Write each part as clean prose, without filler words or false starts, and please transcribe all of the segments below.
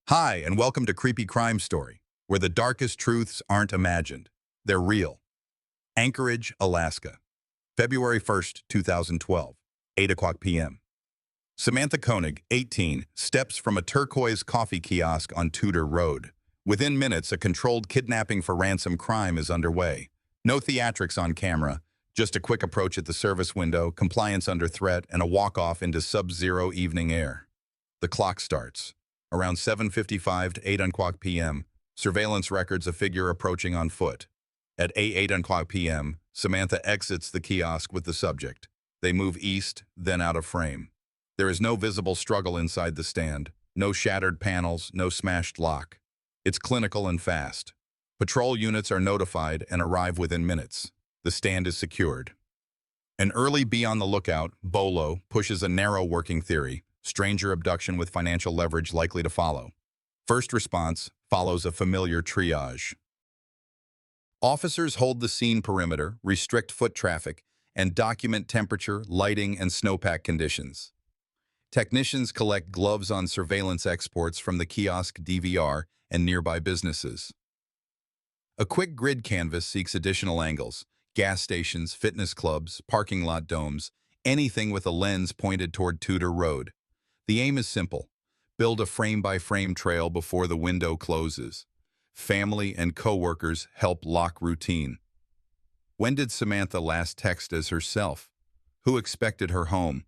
Hi, and welcome to Creepy Crime Story, where the darkest truths aren't imagined. They're real. Anchorage, Alaska. February 1st, 2012, 8 o'clock p.m. Samantha Koenig, 18, steps from a turquoise coffee kiosk on Tudor Road. Within minutes, a controlled kidnapping for ransom crime is underway. No theatrics on camera, just a quick approach at the service window, compliance under threat, and a walk-off into sub-zero evening air. The clock starts. Around 7:55 to 8 o'clock p.m., surveillance records a figure approaching on foot. At 8 o'clock p.m., Samantha exits the kiosk with the subject. They move east, then out of frame. There is no visible struggle inside the stand, no shattered panels, no smashed lock. It's clinical and fast. Patrol units are notified and arrive within minutes. The stand is secured. An early be on the lookout, Bolo, pushes a narrow working theory: stranger abduction with financial leverage likely to follow. First response follows a familiar triage. Officers hold the scene perimeter, restrict foot traffic, and document temperature, lighting, and snowpack conditions. Technicians collect gloves on surveillance exports from the kiosk DVR and nearby businesses. A quick grid canvas seeks additional angles: gas stations, fitness clubs, parking lot domes, anything with a lens pointed toward Tudor Road. The aim is simple: build a frame-by-frame trail before the window closes. Family and co-workers help lock routine. When did Samantha last text as herself? Who expected her home?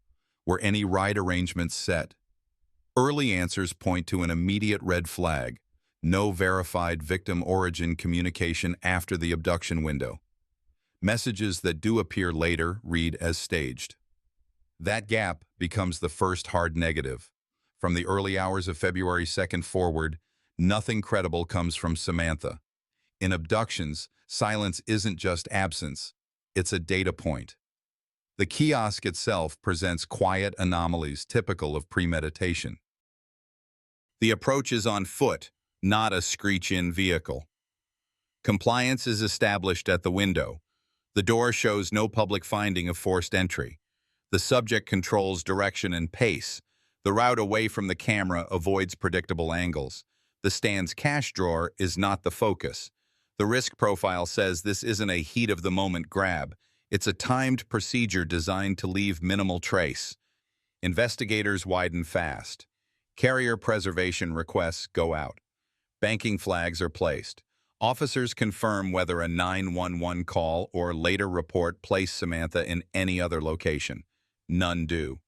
Were any ride arrangements set? Early answers point to an immediate red flag: no verified victim origin communication after the abduction window. Messages that do appear later read as staged. That gap becomes the first hard negative. From the early hours of February 2nd forward, nothing credible comes from Samantha. In abductions, silence isn't just absence, it's a data point. The kiosk itself presents quiet anomalies typical of premeditation. The approach is on foot, not a screech-in vehicle. Compliance is established at the window. The door shows no public finding of forced entry. The subject controls direction and pace. The route away from the camera avoids predictable angles. The stand's cash drawer is not the focus. The risk profile says this isn't a heat-of-the-moment grab. It's a timed procedure designed to leave minimal trace. Investigators widen fast. Carrier preservation requests go out. Banking flags are placed. Officers confirm whether a 911 call or later report placed Samantha in any other location. None do.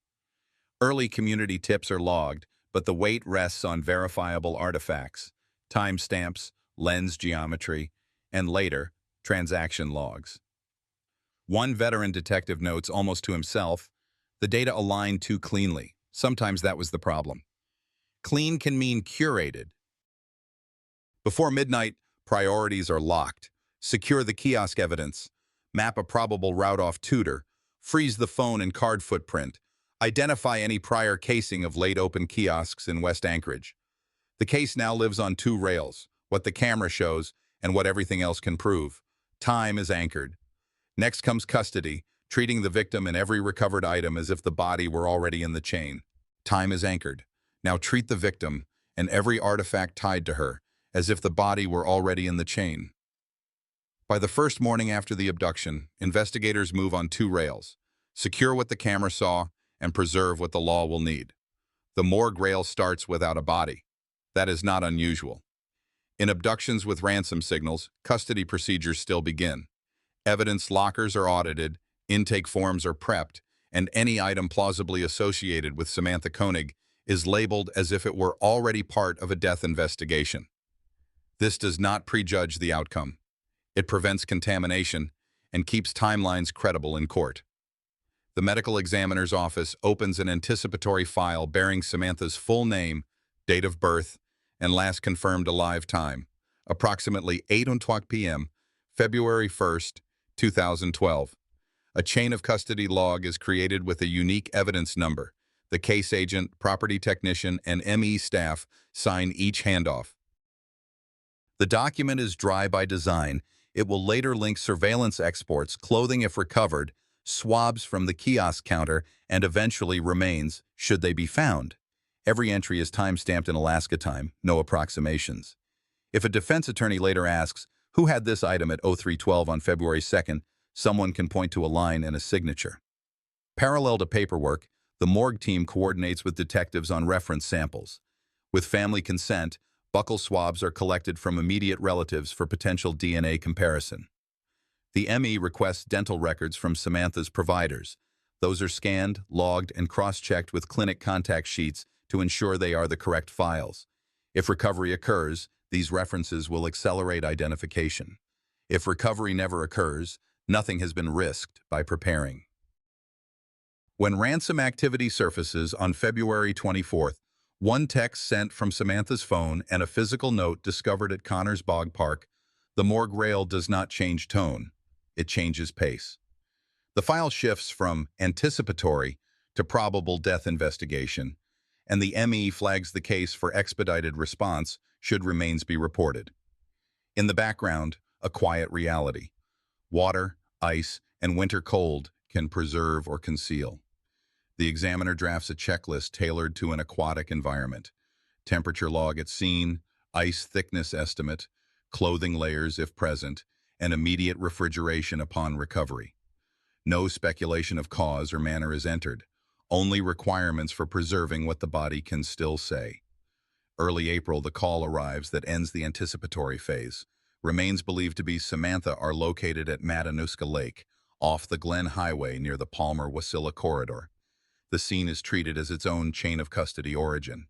Early community tips are logged, but the weight rests on verifiable artifacts: timestamps, lens geometry, and later, transaction logs. One veteran detective notes, almost to himself, the data aligned too cleanly. Sometimes that was the problem. Clean can mean curated. Before midnight, priorities are locked. Secure the kiosk evidence. Map a probable route off Tudor. Freeze the phone and card footprint. Identify any prior casing of late-open kiosks in West Anchorage. The case now lives on two rails: what the camera shows and what everything else can prove. Time is anchored. Next comes custody, treating the victim and every recovered item as if the body were already in the chain. Time is anchored. Now treat the victim and every artifact tied to her as if the body were already in the chain. By the first morning after the abduction, investigators move on two rails: secure what the camera saw and preserve what the law will need. The morgue rail starts without a body. That is not unusual. In abductions with ransom signals, custody procedures still begin. Evidence lockers are audited, intake forms are prepped, and any item plausibly associated with Samantha Koenig is labeled as if it were already part of a death investigation. This does not prejudge the outcome. It prevents contamination and keeps timelines credible in court. The medical examiner's office opens an anticipatory file bearing Samantha's full name, date of birth, and last confirmed alive time, approximately 8:00 p.m., February 1st, 2012. A chain of custody log is created with a unique evidence number. The case agent, property technician, and ME staff sign each handoff. The document is dry by design. It will later link surveillance exports, clothing if recovered, swabs from the kiosk counter, and eventually remains, should they be found. Every entry is time-stamped in Alaska time, no approximations. If a defense attorney later asks, who had this item at 03:12 on February 2nd, someone can point to a line and a signature. Parallel to paperwork, the morgue team coordinates with detectives on reference samples. With family consent, buccal swabs are collected from immediate relatives for potential DNA comparison. The ME requests dental records from Samantha's providers. Those are scanned, logged, and cross-checked with clinic contact sheets to ensure they are the correct files. If recovery occurs, these references will accelerate identification. If recovery never occurs, nothing has been risked by preparing. When ransom activity surfaces on February 24th, one text sent from Samantha's phone and a physical note discovered at Connors Bog Park, the morgue rail does not change tone. It changes pace. The file shifts from anticipatory to probable death investigation, and the ME flags the case for expedited response should remains be reported. In the background, a quiet reality. Water, ice, and winter cold can preserve or conceal. The examiner drafts a checklist tailored to an aquatic environment. Temperature log at scene, ice thickness estimate, clothing layers if present, and immediate refrigeration upon recovery. No speculation of cause or manner is entered, only requirements for preserving what the body can still say. Early April, the call arrives that ends the anticipatory phase. Remains believed to be Samantha are located at Matanuska Lake, off the Glen Highway near the Palmer-Wasilla corridor. The scene is treated as its own chain of custody origin.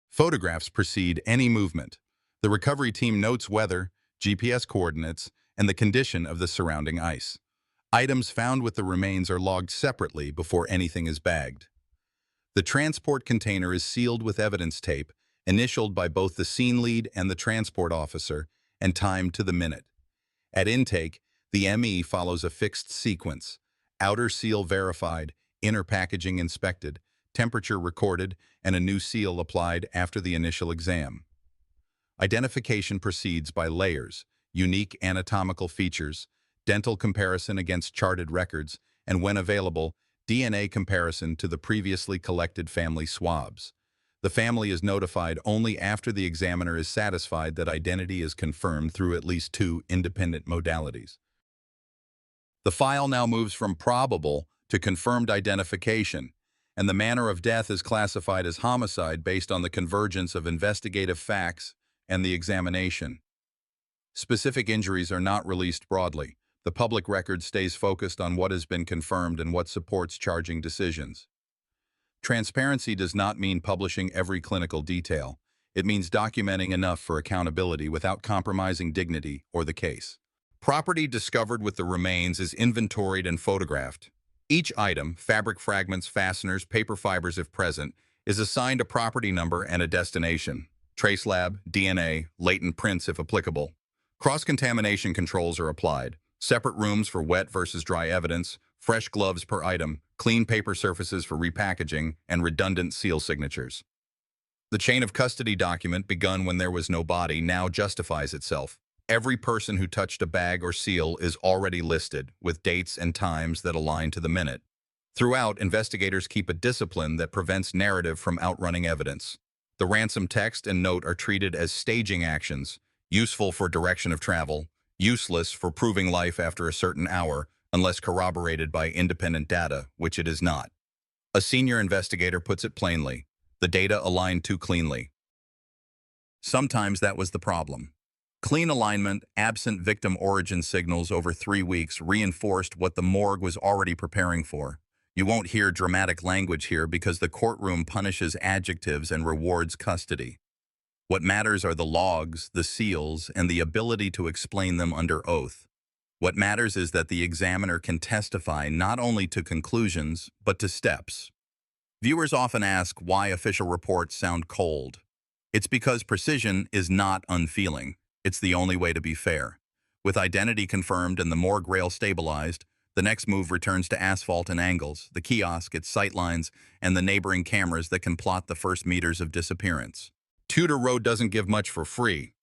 Photographs precede any movement. The recovery team notes weather, GPS coordinates, and the condition of the surrounding ice. Items found with the remains are logged separately before anything is bagged. The transport container is sealed with evidence tape, initialed by both the scene lead and the transport officer, and timed to the minute. At intake, the ME follows a fixed sequence: outer seal verified, inner packaging inspected, temperature recorded, and a new seal applied after the initial exam. Identification proceeds by layers, unique anatomical features, dental comparison against charted records, and when available, DNA comparison to the previously collected family swabs. The family is notified only after the examiner is satisfied that identity is confirmed through at least 2 independent modalities. The file now moves from probable to confirmed identification, and the manner of death is classified as homicide based on the convergence of investigative facts and the examination. Specific injuries are not released broadly. The public record stays focused on what has been confirmed and what supports charging decisions. Transparency does not mean publishing every clinical detail. It means documenting enough for accountability without compromising dignity or the case. Property discovered with the remains is inventoried and photographed. Each item, fabric fragments, fasteners, paper fibers if present, is assigned a property number and a destination. Trace lab, DNA, latent prints if applicable. Cross-contamination controls are applied. Separate rooms for wet versus dry evidence, fresh gloves per item, clean paper surfaces for repackaging, and redundant seal signatures. The chain of custody document, begun when there was no body, now justifies itself. Every person who touched a bag or seal is already listed, with dates and times that align to the minute. Throughout, investigators keep a discipline that prevents narrative from outrunning evidence. The ransom text and note are treated as staging actions, useful for direction of travel, useless for proving life after a certain hour, unless corroborated by independent data, which it is not. A senior investigator puts it plainly: the data aligned too cleanly. Sometimes that was the problem. Clean alignment, absent victim origin signals over 3 weeks reinforced what the morgue was already preparing for. You won't hear dramatic language here because the courtroom punishes adjectives and rewards custody. What matters are the logs, the seals, and the ability to explain them under oath. What matters is that the examiner can testify not only to conclusions, but to steps. Viewers often ask why official reports sound cold. It's because precision is not unfeeling. It's the only way to be fair. With identity confirmed and the morgue rail stabilized, the next move returns to asphalt and angles, the kiosk, its sightlines, and the neighboring cameras that can plot the first meters of disappearance. Tudor Road doesn't give much for free.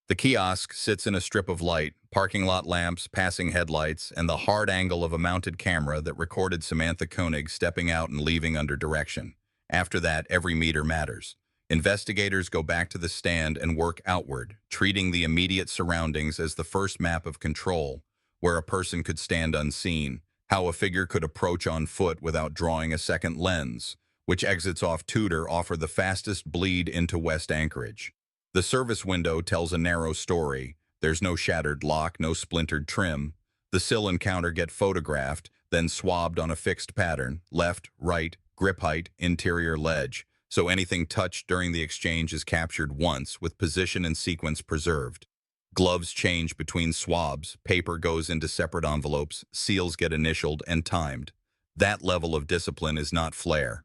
The kiosk sits in a strip of light, parking lot lamps, passing headlights, and the hard angle of a mounted camera that recorded Samantha Koenig stepping out and leaving under direction. After that, every meter matters. Investigators go back to the stand and work outward, treating the immediate surroundings as the first map of control, where a person could stand unseen, how a figure could approach on foot without drawing a second lens, which exits off Tudor offer the fastest bleed into West Anchorage. The service window tells a narrow story. There's no shattered lock, no splintered trim. The sill and counter get photographed, then swabbed on a fixed pattern, left, right, grip height, interior ledge, so anything touched during the exchange is captured once, with position and sequence preserved. Gloves change between swabs, paper goes into separate envelopes, seals get initialed and timed. That level of discipline is not flair.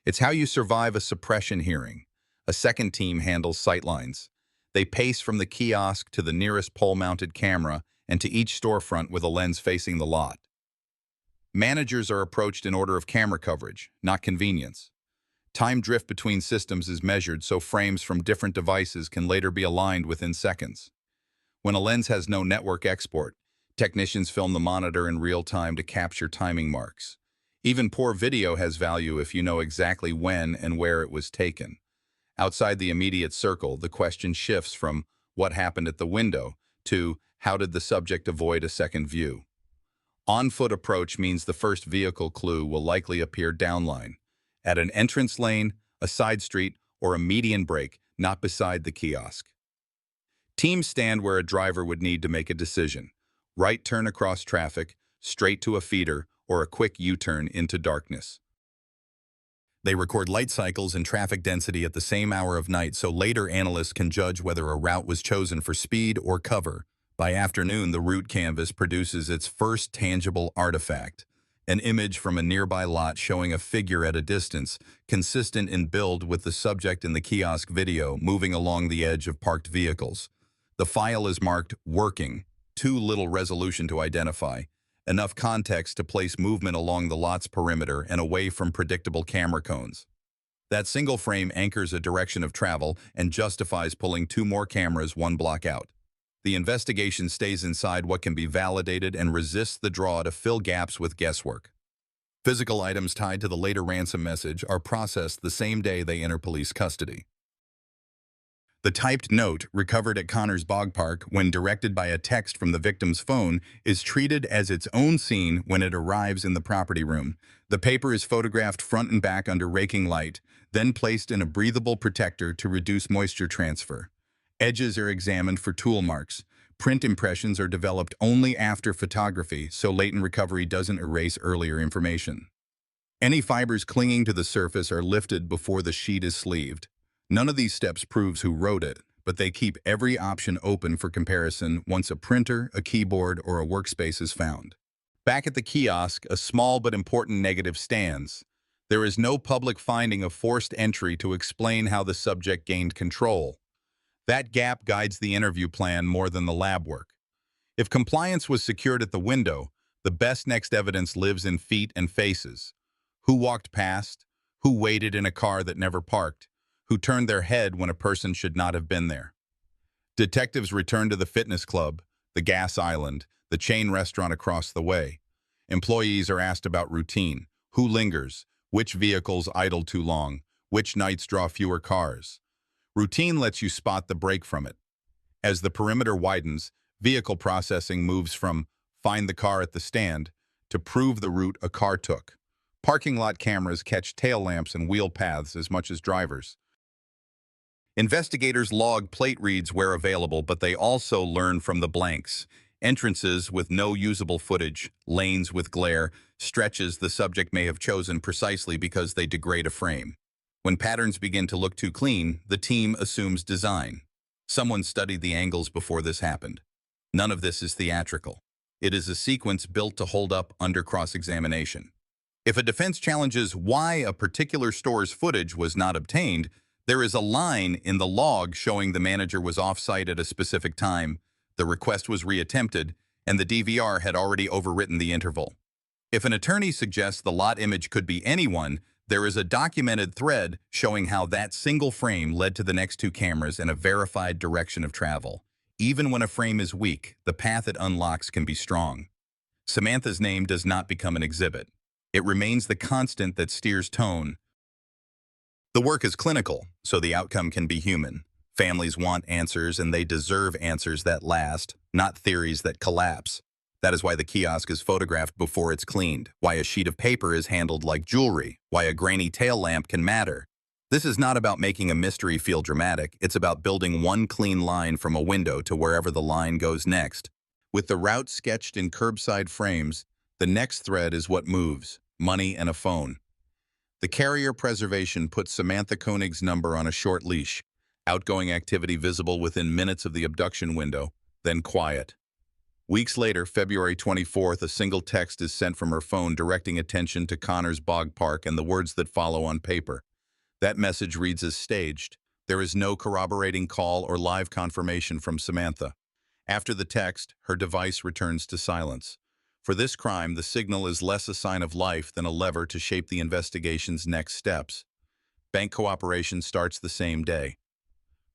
It's how you survive a suppression hearing. A second team handles sightlines. They pace from the kiosk to the nearest pole-mounted camera and to each storefront with a lens facing the lot. Managers are approached in order of camera coverage, not convenience. Time drift between systems is measured so frames from different devices can later be aligned within seconds. When a lens has no network export, technicians film the monitor in real time to capture timing marks. Even poor video has value if you know exactly when and where it was taken. Outside the immediate circle, the question shifts from what happened at the window to how did the subject avoid a second view. On-foot approach means the first vehicle clue will likely appear downline, at an entrance lane, a side street, or a median break, not beside the kiosk. Teams stand where a driver would need to make a decision. Right turn across traffic, straight to a feeder, or a quick U-turn into darkness. They record light cycles and traffic density at the same hour of night so later analysts can judge whether a route was chosen for speed or cover. By afternoon, the route canvas produces its first tangible artifact, an image from a nearby lot showing a figure at a distance, consistent in build with the subject in the kiosk video moving along the edge of parked vehicles. The file is marked working, too little resolution to identify, enough context to place movement along the lot's perimeter and away from predictable camera cones. That single frame anchors a direction of travel and justifies pulling 2 more cameras 1 block out. The investigation stays inside what can be validated and resists the draw to fill gaps with guesswork. Physical items tied to the later ransom message are processed the same day they enter police custody. The typed note, recovered at Connor's Bog Park when directed by a text from the victim's phone, is treated as its own scene when it arrives in the property room. The paper is photographed front and back under raking light, then placed in a breathable protector to reduce moisture transfer. Edges are examined for tool marks. Print impressions are developed only after photography, so latent recovery doesn't erase earlier information. Any fibers clinging to the surface are lifted before the sheet is sleeved. None of these steps proves who wrote it, but they keep every option open for comparison once a printer, a keyboard, or a workspace is found. Back at the kiosk, a small but important negative stands. There is no public finding of forced entry to explain how the subject gained control. That gap guides the interview plan more than the lab work. If compliance was secured at the window, the best next evidence lives in feet and faces. Who walked past? Who waited in a car that never parked? Who turned their head when a person should not have been there? Detectives return to the fitness club, the gas island, the chain restaurant across the way. Employees are asked about routine. Who lingers? Which vehicles idle too long? Which nights draw fewer cars? Routine lets you spot the break from it. As the perimeter widens, vehicle processing moves from find the car at the stand to prove the route a car took. Parking lot cameras catch tail lamps and wheel paths as much as drivers. Investigators log plate reads where available, but they also learn from the blanks. Entrances with no usable footage, lanes with glare, stretches the subject may have chosen precisely because they degrade a frame. When patterns begin to look too clean, the team assumes design. Someone studied the angles before this happened. None of this is theatrical. It is a sequence built to hold up under cross-examination. If a defense challenges why a particular store's footage was not obtained, there is a line in the log showing the manager was off-site at a specific time, the request was reattempted, and the DVR had already overwritten the interval. If an attorney suggests the lot image could be anyone, there is a documented thread showing how that single frame led to the next 2 cameras and a verified direction of travel. Even when a frame is weak, the path it unlocks can be strong. Samantha's name does not become an exhibit. It remains the constant that steers tone. The work is clinical, so the outcome can be human. Families want answers, and they deserve answers that last, not theories that collapse. That is why the kiosk is photographed before it's cleaned, why a sheet of paper is handled like jewelry, why a grainy tail lamp can matter. This is not about making a mystery feel dramatic, it's about building one clean line from a window to wherever the line goes next. With the route sketched in curbside frames, the next thread is what moves: money and a phone. The carrier preservation puts Samantha Koenig's number on a short leash, outgoing activity visible within minutes of the abduction window, then quiet. Weeks later, February 24th, a single text is sent from her phone directing attention to Connor's Bog Park and the words that follow on paper. That message reads as staged. There is no corroborating call or live confirmation from Samantha. After the text, her device returns to silence. For this crime, the signal is less a sign of life than a lever to shape the investigation's next steps. Bank cooperation starts the same day.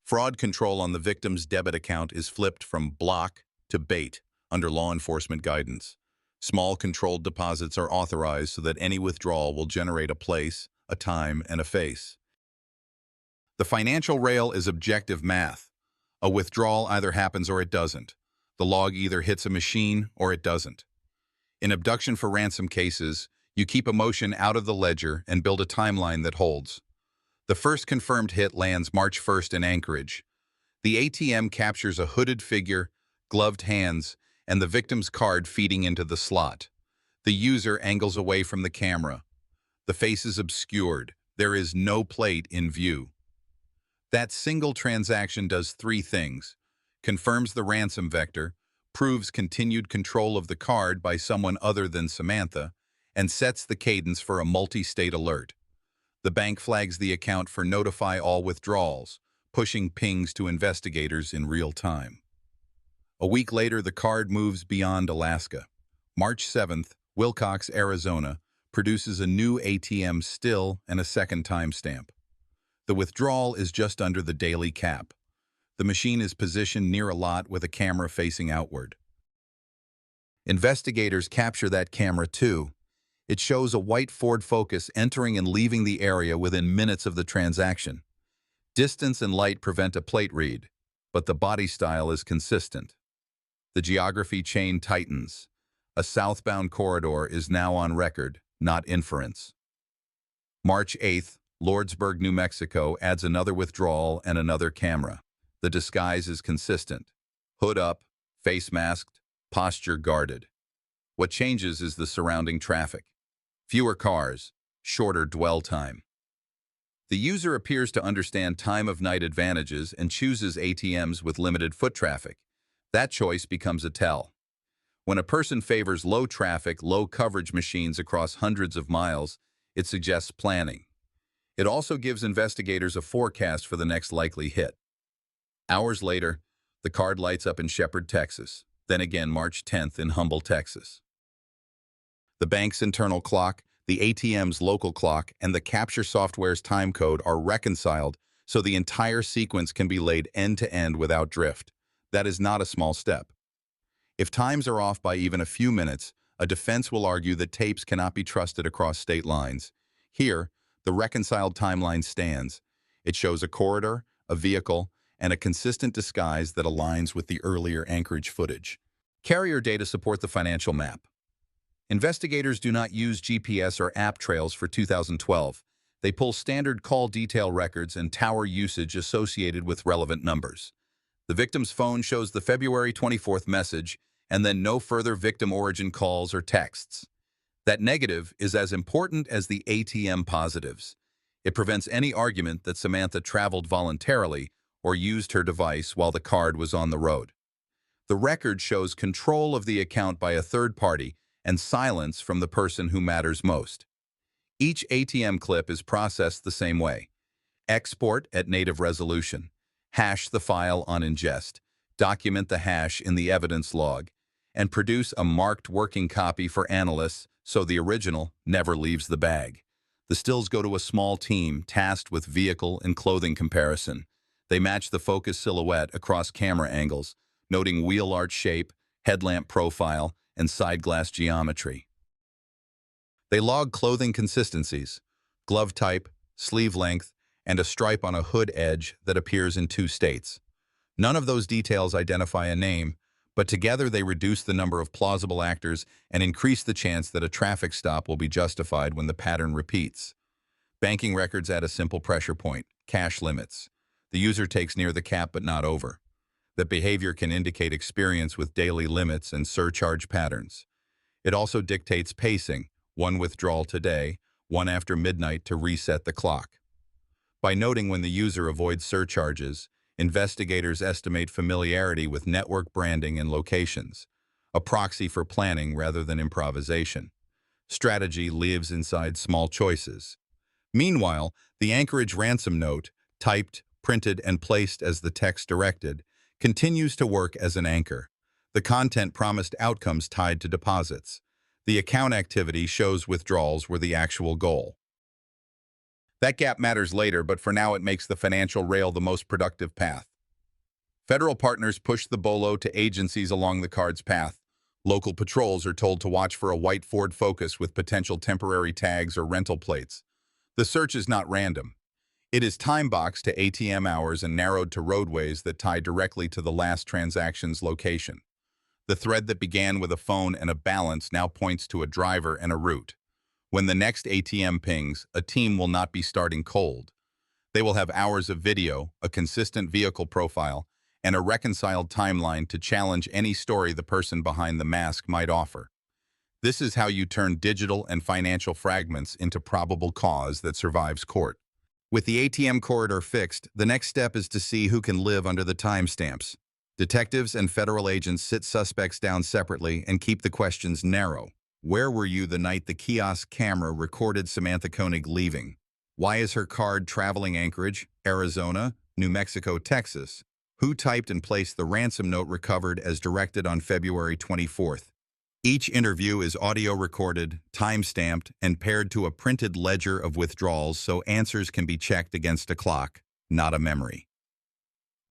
Fraud control on the victim's debit account is flipped from block to bait under law enforcement guidance. Small controlled deposits are authorized so that any withdrawal will generate a place, a time, and a face. The financial rail is objective math. A withdrawal either happens or it doesn't. The log either hits a machine or it doesn't. In abduction for ransom cases, you keep emotion out of the ledger and build a timeline that holds. The first confirmed hit lands March 1st in Anchorage. The ATM captures a hooded figure, gloved hands, and the victim's card feeding into the slot. The user angles away from the camera. The face is obscured. There is no plate in view. That single transaction does three things: confirms the ransom vector, proves continued control of the card by someone other than Samantha, and sets the cadence for a multi-state alert. The bank flags the account for notify all withdrawals, pushing pings to investigators in real time. A week later, the card moves beyond Alaska. March 7th, Wilcox, Arizona, produces a new ATM still and a second timestamp. The withdrawal is just under the daily cap. The machine is positioned near a lot with a camera facing outward. Investigators capture that camera too. It shows a white Ford Focus entering and leaving the area within minutes of the transaction. Distance and light prevent a plate read, but the body style is consistent. The geography chain tightens. A southbound corridor is now on record, not inference. March 8th, Lordsburg, New Mexico adds another withdrawal and another camera. The disguise is consistent. Hood up, face masked, posture guarded. What changes is the surrounding traffic. Fewer cars, shorter dwell time. The user appears to understand time of night advantages and chooses ATMs with limited foot traffic. That choice becomes a tell. When a person favors low traffic, low coverage machines across hundreds of miles, it suggests planning. It also gives investigators a forecast for the next likely hit. Hours later, the card lights up in Shepherd, Texas, then again March 10th in Humble, Texas. The bank's internal clock, the ATM's local clock, and the capture software's time code are reconciled so the entire sequence can be laid end-to-end without drift. That is not a small step. If times are off by even a few minutes, a defense will argue that tapes cannot be trusted across state lines. Here, the reconciled timeline stands. It shows a corridor, a vehicle, and a consistent disguise that aligns with the earlier Anchorage footage. Carrier data support the financial map. Investigators do not use GPS or app trails for 2012. They pull standard call detail records and tower usage associated with relevant numbers. The victim's phone shows the February 24th message, and then no further victim origin calls or texts. That negative is as important as the ATM positives. It prevents any argument that Samantha traveled voluntarily or used her device while the card was on the road. The record shows control of the account by a third party and silence from the person who matters most. Each ATM clip is processed the same way. Export at native resolution. Hash the file on ingest. Document the hash in the evidence log. And produce a marked working copy for analysts so the original never leaves the bag. The stills go to a small team tasked with vehicle and clothing comparison. They match the focus silhouette across camera angles, noting wheel arch shape, headlamp profile, and side glass geometry. They log clothing consistencies, glove type, sleeve length, and a stripe on a hood edge that appears in 2 states. None of those details identify a name, but together they reduce the number of plausible actors and increase the chance that a traffic stop will be justified when the pattern repeats. Banking records add a simple pressure point: cash limits. The user takes near the cap but not over. That behavior can indicate experience with daily limits and surcharge patterns. It also dictates pacing: 1 withdrawal today, 1 after midnight to reset the clock. By noting when the user avoids surcharges, investigators estimate familiarity with network branding and locations, a proxy for planning rather than improvisation. Strategy lives inside small choices. Meanwhile, the Anchorage ransom note, typed, printed, and placed as the text directed, continues to work as an anchor. The content promised outcomes tied to deposits. The account activity shows withdrawals were the actual goal. That gap matters later, but for now it makes the financial rail the most productive path. Federal partners push the bolo to agencies along the card's path. Local patrols are told to watch for a white Ford Focus with potential temporary tags or rental plates. The search is not random. It is time-boxed to ATM hours and narrowed to roadways that tie directly to the last transaction's location. The thread that began with a phone and a balance now points to a driver and a route. When the next ATM pings, a team will not be starting cold. They will have hours of video, a consistent vehicle profile, and a reconciled timeline to challenge any story the person behind the mask might offer. This is how you turn digital and financial fragments into probable cause that survives court. With the ATM corridor fixed, the next step is to see who can live under the timestamps. Detectives and federal agents sit suspects down separately and keep the questions narrow. Where were you the night the kiosk camera recorded Samantha Koenig leaving? Why is her card traveling Anchorage, Arizona, New Mexico, Texas? Who typed and placed the ransom note recovered as directed on February 24th? Each interview is audio recorded, time-stamped, and paired to a printed ledger of withdrawals so answers can be checked against a clock, not a memory.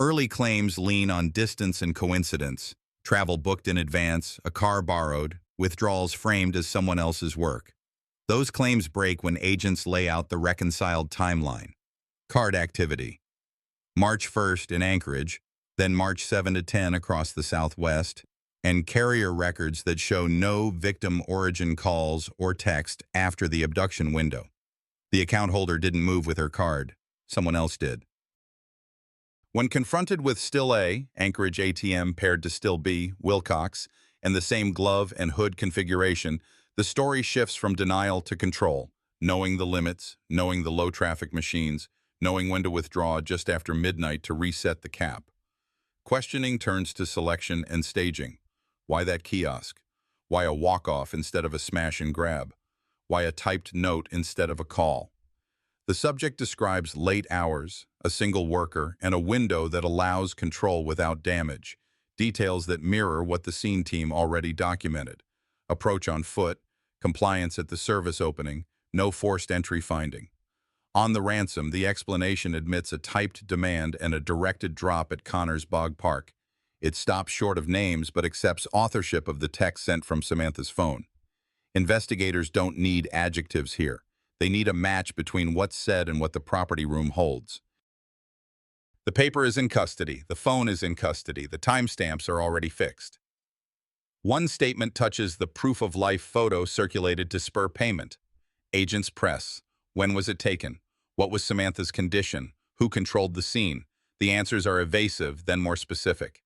Early claims lean on distance and coincidence: travel booked in advance, a car borrowed, withdrawals framed as someone else's work. Those claims break when agents lay out the reconciled timeline. Card activity: March 1st in Anchorage, then March 7 to 10 across the Southwest, and carrier records that show no victim origin calls or text after the abduction window. The account holder didn't move with her card. Someone else did. When confronted with Still A, Anchorage ATM paired to Still B, Wilcox, and the same glove and hood configuration, the story shifts from denial to control, knowing the limits, knowing the low-traffic machines, knowing when to withdraw just after midnight to reset the cap. Questioning turns to selection and staging. Why that kiosk? Why a walk-off instead of a smash and grab? Why a typed note instead of a call? The subject describes late hours, a single worker, and a window that allows control without damage, details that mirror what the scene team already documented. Approach on foot, compliance at the service opening, no forced entry finding. On the ransom, the explanation admits a typed demand and a directed drop at Connor's Bog Park. It stops short of names but accepts authorship of the text sent from Samantha's phone. Investigators don't need adjectives here. They need a match between what's said and what the property room holds. The paper is in custody, the phone is in custody, the timestamps are already fixed. One statement touches the proof-of-life photo circulated to spur payment. Agents press. When was it taken? What was Samantha's condition? Who controlled the scene? The answers are evasive, then more specific.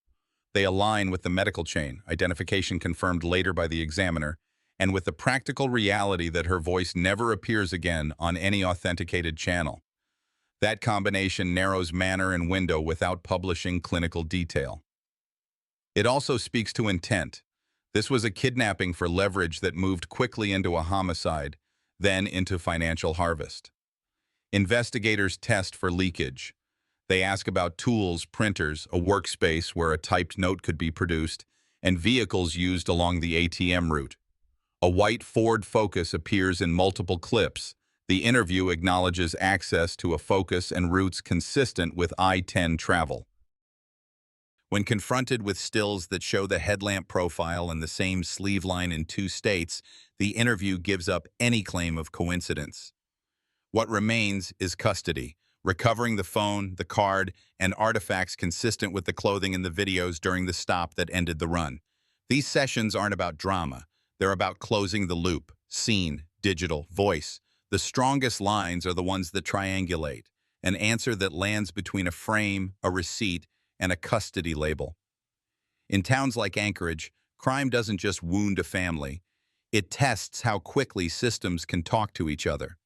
They align with the medical chain, identification confirmed later by the examiner, and with the practical reality that her voice never appears again on any authenticated channel. That combination narrows manner and window without publishing clinical detail. It also speaks to intent. This was a kidnapping for leverage that moved quickly into a homicide, then into financial harvest. Investigators test for leakage. They ask about tools, printers, a workspace where a typed note could be produced, and vehicles used along the ATM route. A white Ford Focus appears in multiple clips. The interview acknowledges access to a Focus and routes consistent with I-10 travel. When confronted with stills that show the headlamp profile and the same sleeve line in two states, the interview gives up any claim of coincidence. What remains is custody, recovering the phone, the card, and artifacts consistent with the clothing in the videos during the stop that ended the run. These sessions aren't about drama. They're about closing the loop. Scene, digital, voice. The strongest lines are the ones that triangulate. An answer that lands between a frame, a receipt, and a custody label. In towns like Anchorage, crime doesn't just wound a family. It tests how quickly systems can talk to each other.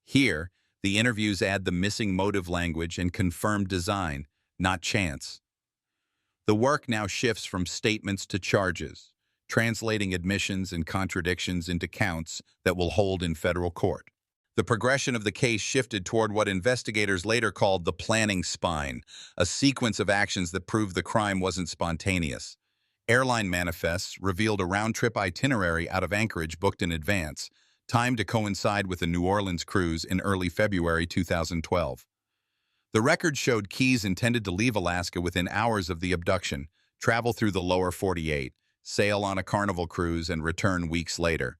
Here, the interviews add the missing motive language and confirmed design, not chance. The work now shifts from statements to charges, translating admissions and contradictions into counts that will hold in federal court. The progression of the case shifted toward what investigators later called the planning spine, a sequence of actions that proved the crime wasn't spontaneous. Airline manifests revealed a round-trip itinerary out of Anchorage booked in advance, timed to coincide with a New Orleans cruise in early February 2012. The record showed Keyes intended to leave Alaska within hours of the abduction, travel through the lower 48, sail on a Carnival cruise, and return weeks later.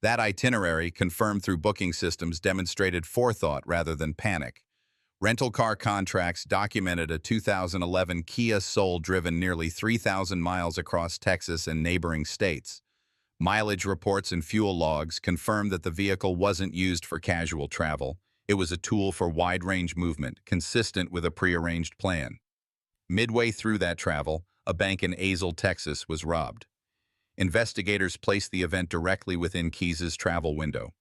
That itinerary, confirmed through booking systems, demonstrated forethought rather than panic. Rental car contracts documented a 2011 Kia Soul driven nearly 3,000 miles across Texas and neighboring states. Mileage reports and fuel logs confirmed that the vehicle wasn't used for casual travel. It was a tool for wide-range movement, consistent with a prearranged plan. Midway through that travel, a bank in Azle, Texas, was robbed. Investigators placed the event directly within Keyes' travel window.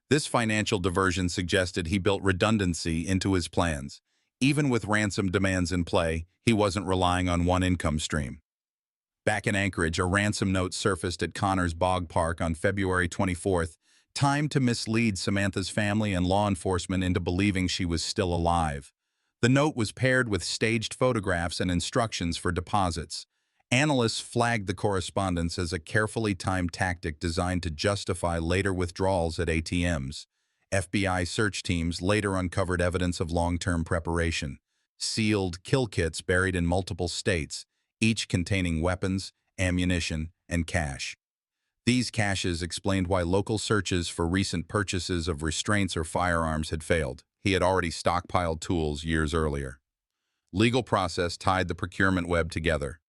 This financial diversion suggested he built redundancy into his plans. Even with ransom demands in play, he wasn't relying on one income stream. Back in Anchorage, a ransom note surfaced at Connors Bog Park on February 24th, timed to mislead Samantha's family and law enforcement into believing she was still alive. The note was paired with staged photographs and instructions for deposits. Analysts flagged the correspondence as a carefully timed tactic designed to justify later withdrawals at ATMs. FBI search teams later uncovered evidence of long-term preparation. Sealed kill kits buried in multiple states, each containing weapons, ammunition, and cash. These caches explained why local searches for recent purchases of restraints or firearms had failed. He had already stockpiled tools years earlier. Legal process tied the procurement web together.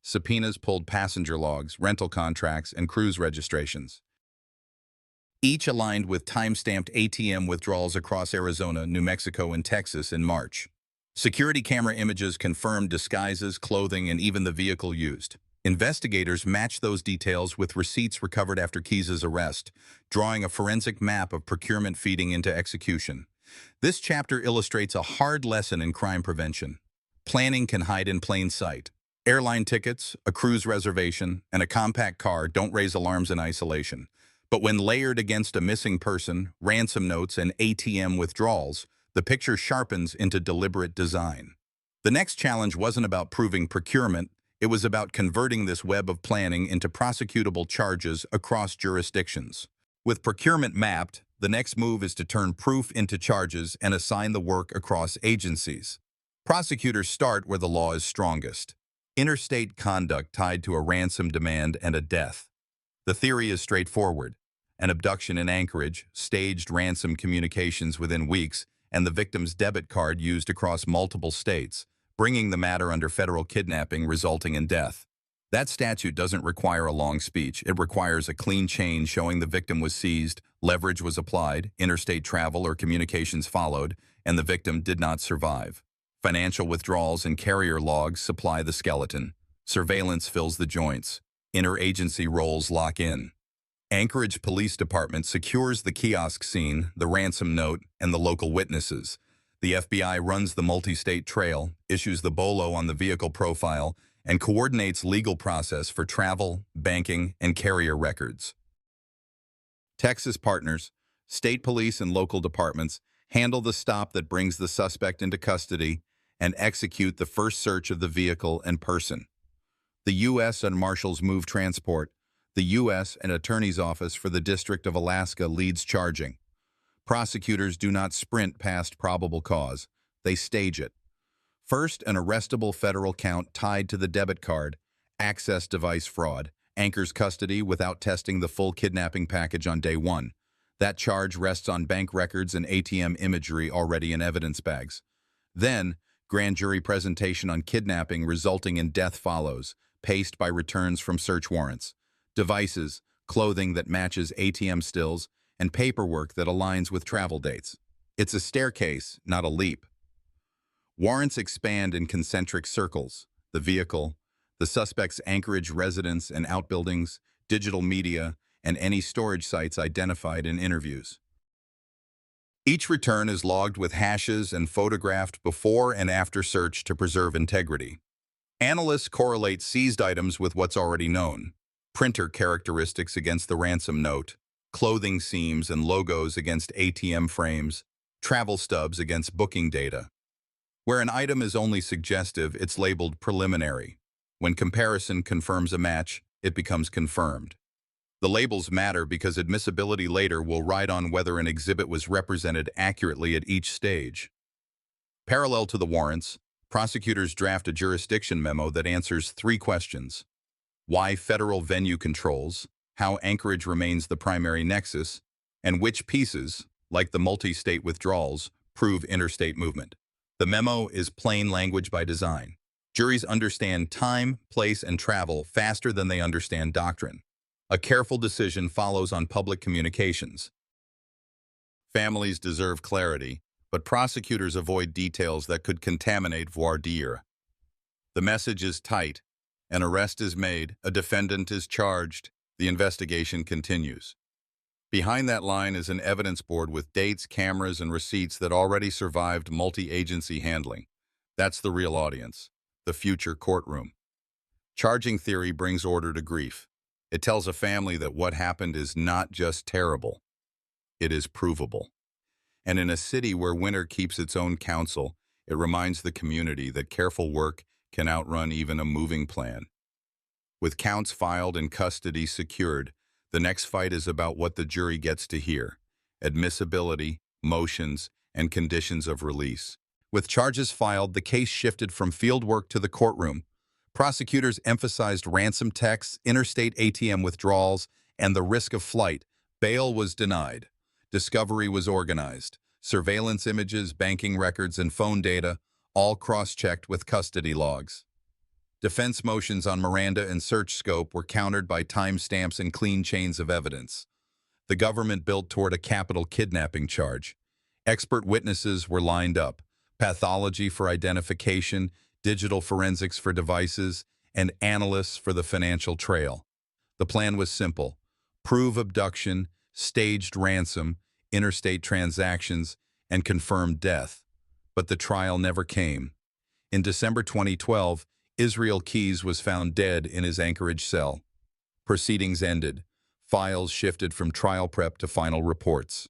Subpoenas pulled passenger logs, rental contracts, and cruise registrations. Each aligned with time-stamped ATM withdrawals across Arizona, New Mexico, and Texas in March. Security camera images confirmed disguises, clothing, and even the vehicle used. Investigators matched those details with receipts recovered after Keyes' arrest, drawing a forensic map of procurement feeding into execution. This chapter illustrates a hard lesson in crime prevention. Planning can hide in plain sight. Airline tickets, a cruise reservation, and a compact car don't raise alarms in isolation. But when layered against a missing person, ransom notes, and ATM withdrawals, the picture sharpens into deliberate design. The next challenge wasn't about proving procurement. It was about converting this web of planning into prosecutable charges across jurisdictions. With procurement mapped, the next move is to turn proof into charges and assign the work across agencies. Prosecutors start where the law is strongest. Interstate conduct tied to a ransom demand and a death. The theory is straightforward. An abduction in Anchorage, staged ransom communications within weeks, and the victim's debit card used across multiple states, bringing the matter under federal kidnapping resulting in death. That statute doesn't require a long speech. It requires a clean chain showing the victim was seized, leverage was applied, interstate travel or communications followed, and the victim did not survive. Financial withdrawals and carrier logs supply the skeleton. Surveillance fills the joints. Interagency roles lock in. Anchorage Police Department secures the kiosk scene, the ransom note, and the local witnesses. The FBI runs the multi-state trail, issues the BOLO on the vehicle profile, and coordinates legal process for travel, banking, and carrier records. Texas partners, state police and local departments, handle the stop that brings the suspect into custody and execute the first search of the vehicle and person. The U.S. and Marshals move transport. The U.S. and Attorney's Office for the District of Alaska leads charging. Prosecutors do not sprint past probable cause. They stage it. First, an arrestable federal count tied to the debit card, access device fraud, anchors custody without testing the full kidnapping package on day one. That charge rests on bank records and ATM imagery already in evidence bags. Then, grand jury presentation on kidnapping resulting in death follows, paced by returns from search warrants, devices, clothing that matches ATM stills, and paperwork that aligns with travel dates. It's a staircase, not a leap. Warrants expand in concentric circles: the vehicle, the suspect's Anchorage residence and outbuildings, digital media, and any storage sites identified in interviews. Each return is logged with hashes and photographed before and after search to preserve integrity. Analysts correlate seized items with what's already known: printer characteristics against the ransom note, clothing seams and logos against ATM frames, travel stubs against booking data. Where an item is only suggestive, it's labeled preliminary. When comparison confirms a match, it becomes confirmed. The labels matter because admissibility later will ride on whether an exhibit was represented accurately at each stage. Parallel to the warrants, prosecutors draft a jurisdiction memo that answers three questions: why federal venue controls, how Anchorage remains the primary nexus, and which pieces, like the multi-state withdrawals, prove interstate movement. The memo is plain language by design. Juries understand time, place, and travel faster than they understand doctrine. A careful decision follows on public communications. Families deserve clarity, but prosecutors avoid details that could contaminate voir dire. The message is tight. An arrest is made, a defendant is charged, the investigation continues. Behind that line is an evidence board with dates, cameras, and receipts that already survived multi-agency handling. That's the real audience, the future courtroom. Charging theory brings order to grief. It tells a family that what happened is not just terrible, it is provable. And in a city where winter keeps its own counsel, it reminds the community that careful work can outrun even a moving plan. With counts filed and custody secured, the next fight is about what the jury gets to hear: admissibility, motions, and conditions of release. With charges filed, the case shifted from fieldwork to the courtroom. Prosecutors emphasized ransom texts, interstate ATM withdrawals, and the risk of flight. Bail was denied. Discovery was organized. Surveillance images, banking records, and phone data, all cross-checked with custody logs. Defense motions on Miranda and search scope were countered by timestamps and clean chains of evidence. The government built toward a capital kidnapping charge. Expert witnesses were lined up: pathology for identification, digital forensics for devices, and analysts for the financial trail. The plan was simple: prove abduction, staged ransom, interstate transactions, and confirmed death. But the trial never came. In December 2012, Israel Keys was found dead in his Anchorage cell. Proceedings ended. Files shifted from trial prep to final reports.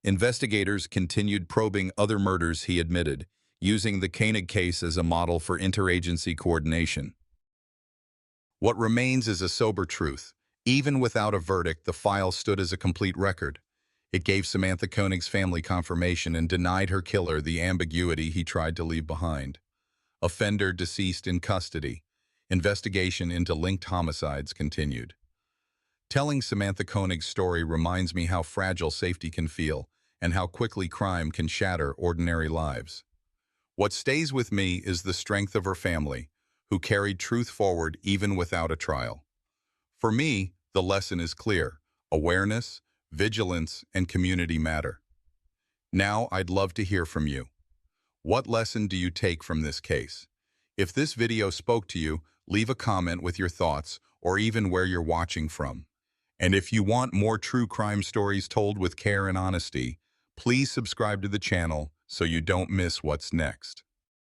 Investigators continued probing other murders he admitted, using the Koenig case as a model for interagency coordination. What remains is a sober truth. Even without a verdict, the file stood as a complete record. It gave Samantha Koenig's family confirmation and denied her killer the ambiguity he tried to leave behind. Offender deceased in custody. Investigation into linked homicides continued. Telling Samantha Koenig's story reminds me how fragile safety can feel and how quickly crime can shatter ordinary lives. What stays with me is the strength of her family, who carried truth forward even without a trial. For me, the lesson is clear: awareness, vigilance, and community matter. Now, I'd love to hear from you. What lesson do you take from this case? If this video spoke to you, leave a comment with your thoughts or even where you're watching from. And if you want more true crime stories told with care and honesty, please subscribe to the channel so you don't miss what's next.